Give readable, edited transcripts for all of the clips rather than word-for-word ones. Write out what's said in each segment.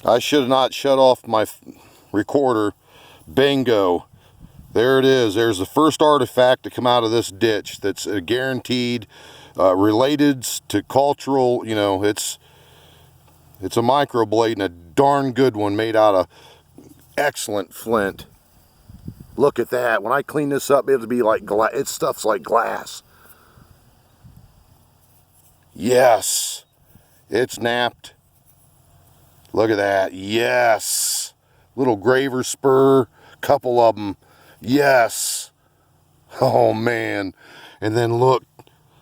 I should have not shut off my recorder. Bingo. There it is. There's the first artifact to come out of this ditch that's guaranteed related to cultural, you know, it's a microblade and a darn good one made out of excellent flint. Look at that. When I clean this up, it'll be like glass. It stuff's like glass. Yes. It's napped. Look at that. Yes. Little graver spur. Couple of them. Yes. Oh, man. And then look.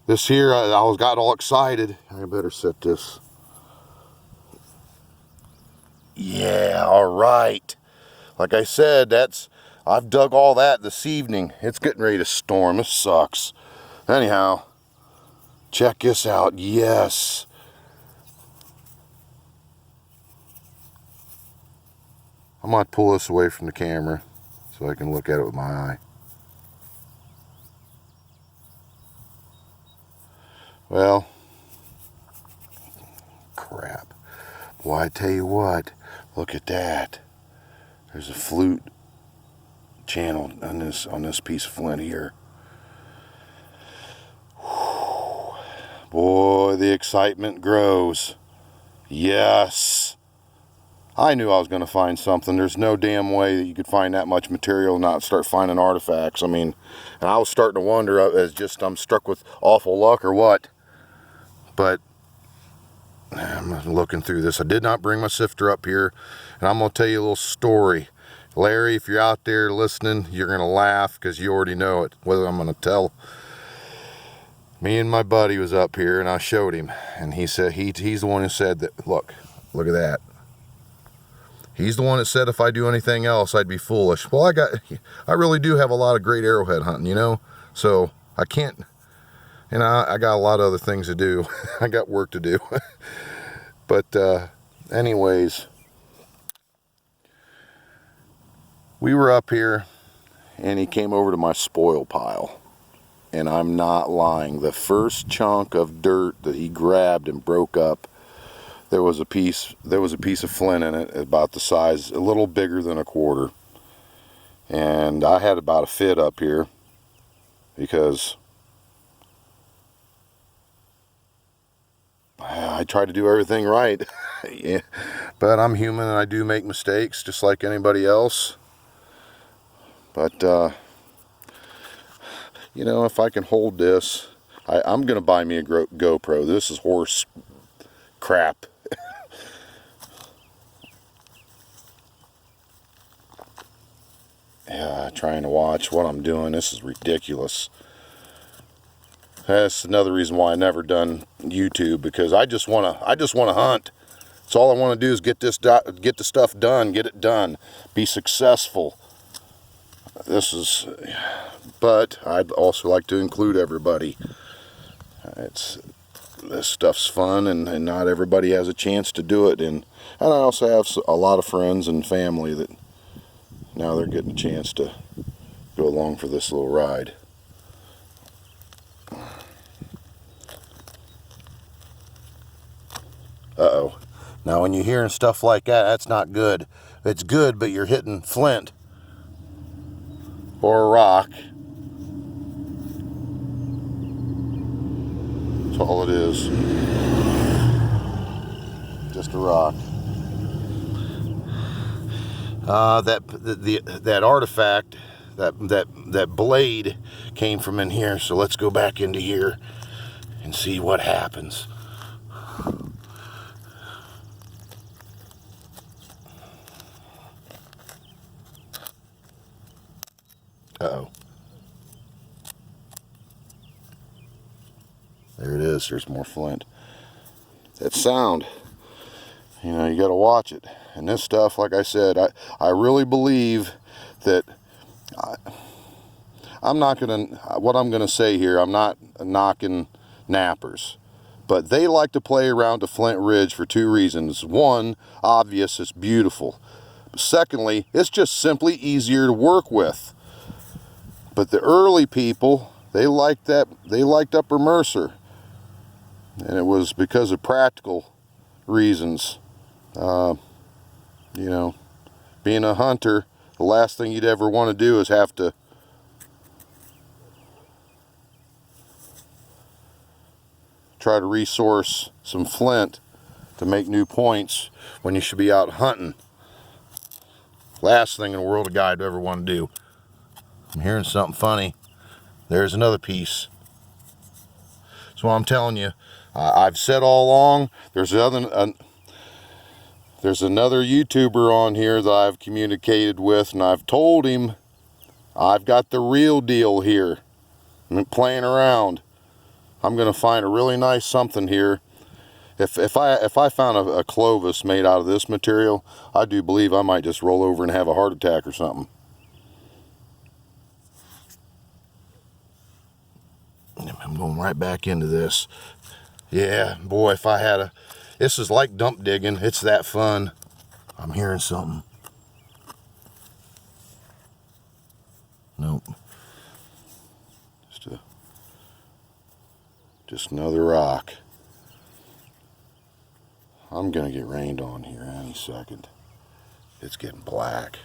This here, I got all excited. I better set this. Yeah, all right. Like I said, I've dug all that this evening. It's getting ready to storm. This sucks. Anyhow, check this out. Yes. I might pull this away from the camera so I can look at it with my eye. Well, crap. Boy, I tell you what, look at that. There's a flute channel on this piece of flint here. Whew. Boy, the excitement grows. Yes. I knew I was going to find something. There's no damn way that you could find that much material and not start finding artifacts. I mean, and I was starting to wonder, I'm struck with awful luck or what. But I'm looking through this. I did not bring my sifter up here, and I'm going to tell you a little story. Larry, if you're out there listening, you're going to laugh because you already know it, whether I'm going to tell. Me and my buddy was up here, and I showed him, and he said he's the one who said that, look at that. He's the one that said if I do anything else, I'd be foolish. Well, I really do have a lot of great arrowhead hunting, you know, so I can't. And I got a lot of other things to do. I got work to do. But anyways, we were up here and he came over to my spoil pile. And I'm not lying. The first chunk of dirt that he grabbed and broke up, there was a piece of flint in it about the size, a little bigger than a quarter. And I had about a fit up here because I try to do everything right. Yeah. But I'm human and I do make mistakes just like anybody else. But you know, if I can hold this, I'm gonna buy me a GoPro. This is horse crap. Yeah, trying to watch what I'm doing. This is ridiculous. That's another reason why I never done YouTube, because I just wanna hunt. That's all I want to do is get the stuff done, get it done, be successful. But I'd also like to include everybody. This stuff's fun, and not everybody has a chance to do it. And I also have a lot of friends and family that now they're getting a chance to go along for this little ride. Uh-oh. Now when you're hearing stuff like that, that's not good. It's good, but you're hitting flint or a rock. That's all it is. Just a rock. That artifact, that blade came from in here, so let's go back into here and see what happens. Uh-oh. There it is. There's more flint. That sound, you know, you got to watch it. And this stuff, like I said, I really believe that I'm not going to, what I'm going to say here, I'm not knocking nappers. But they like to play around to Flint Ridge for two reasons. One, obvious, it's beautiful. Secondly, it's just simply easier to work with. But the early people, they liked Upper Mercer. And it was because of practical reasons. You know, being a hunter, the last thing you'd ever want to do is have to try to resource some flint to make new points when you should be out hunting. Last thing in the world a guy would ever want to do. I'm hearing something funny. There's another piece. So I'm telling you, I've said all along, there's another YouTuber on here that I've communicated with, and I've told him I've got the real deal here. I'm not playing around. I'm gonna find a really nice something here. If I found a Clovis made out of this material, I do believe I might just roll over and have a heart attack or something. I'm going right back into this. Yeah, boy, if I had a... This is like dump digging. It's that fun. I'm hearing something. Nope. Just another rock. I'm gonna get rained on here any second. It's getting black.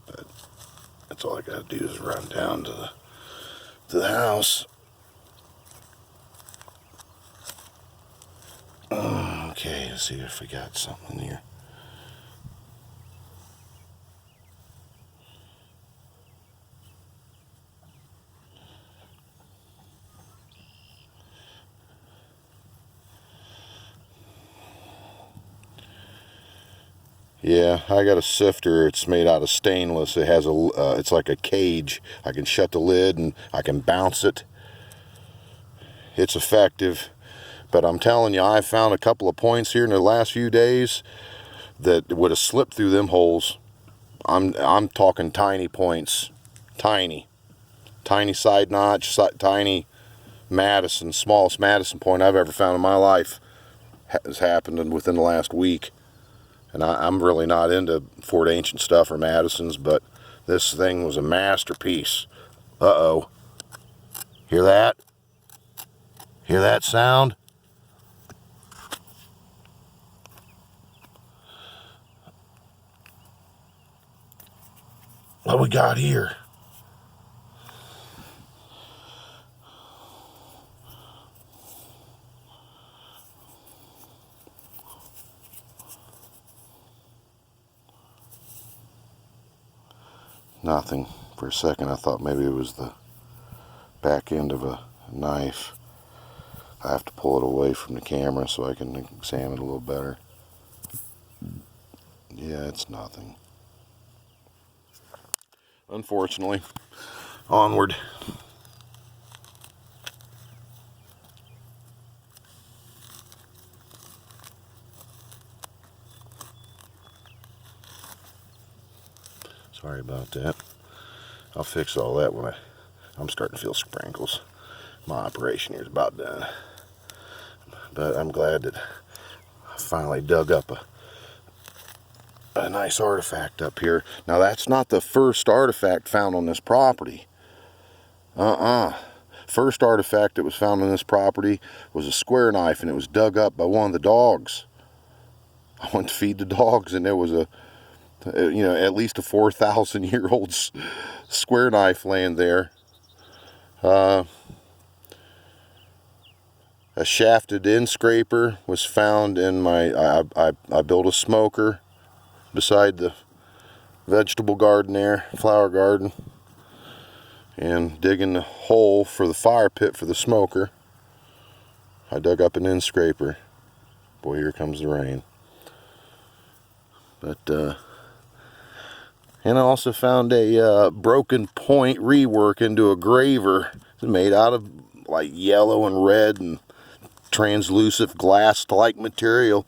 But that's all I gotta do is run down to the house. Okay, let's see if we got something here. Yeah, I got a sifter. It's made out of stainless. It has it's like a cage. I can shut the lid and I can bounce it. It's effective. But I'm telling you, I found a couple of points here in the last few days that would have slipped through them holes. I'm talking tiny points. Tiny side notch, tiny Madison, smallest Madison point I've ever found in my life has happened within the last week. And I'm really not into Fort Ancient stuff or Madisons, but this thing was a masterpiece. Uh-oh. Hear that? Hear that sound? What we got here? Nothing. For a second I thought maybe it was the back end of a knife. I have to pull it away from the camera so I can examine it a little better. Yeah, it's nothing. Unfortunately. Onward. Sorry about that. I'll fix all that when I'm starting to feel sprinkles. My operation here is about done. But I'm glad that I finally dug up a nice artifact up here. Now that's not the first artifact found on this property. First artifact that was found on this property was a square knife, and it was dug up by one of the dogs. I went to feed the dogs, and there was at least a 4,000-year-old square knife laying there. A shafted end scraper was found in my, I built a smoker beside the vegetable garden there, flower garden, and digging the hole for the fire pit for the smoker, I dug up an end scraper. Boy, here comes the rain. But, and I also found a broken point rework into a graver. It's made out of like yellow and red and translucent glass-like material.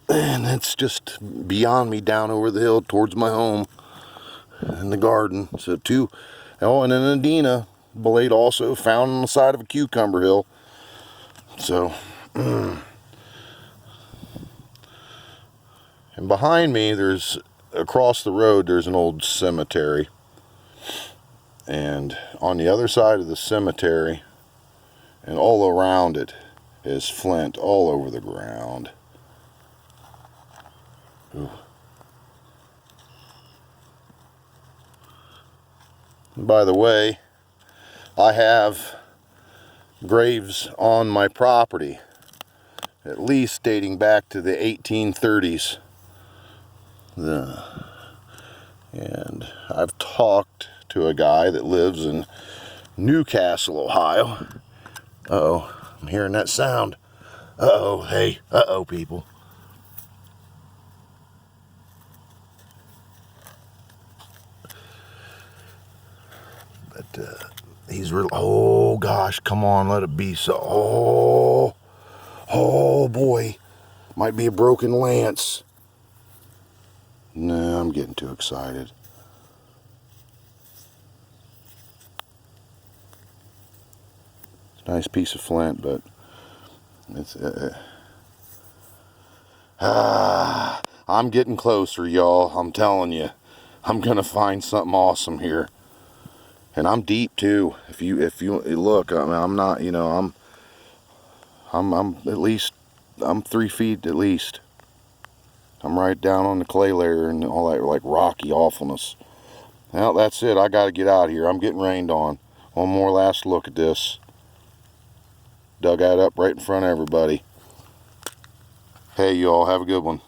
And it's just beyond me down over the hill towards my home in the garden. So and an Adina blade also found on the side of a cucumber hill. So, and behind me, across the road, there's an old cemetery. And on the other side of the cemetery, and all around it, is flint all over the ground. Ooh. By the way, I have graves on my property, at least dating back to the 1830s. And I've talked to a guy that lives in Newcastle, Ohio. Uh-oh, I'm hearing that sound. Uh-oh, hey, uh-oh, people. But he's real. Oh gosh, come on, let it be so. Oh boy, might be a broken lance. No, I'm getting too excited. It's a nice piece of flint, but it's I'm getting closer, y'all. I'm telling you, I'm gonna find something awesome here. And I'm deep too. If you look, I mean, I'm not, you know, I'm at least, I'm 3 feet at least. I'm right down on the clay layer and all that like rocky awfulness. Well, that's it. I gotta get out of here. I'm getting rained on. One more last look at this. Dug that up right in front of everybody. Hey, y'all, have a good one.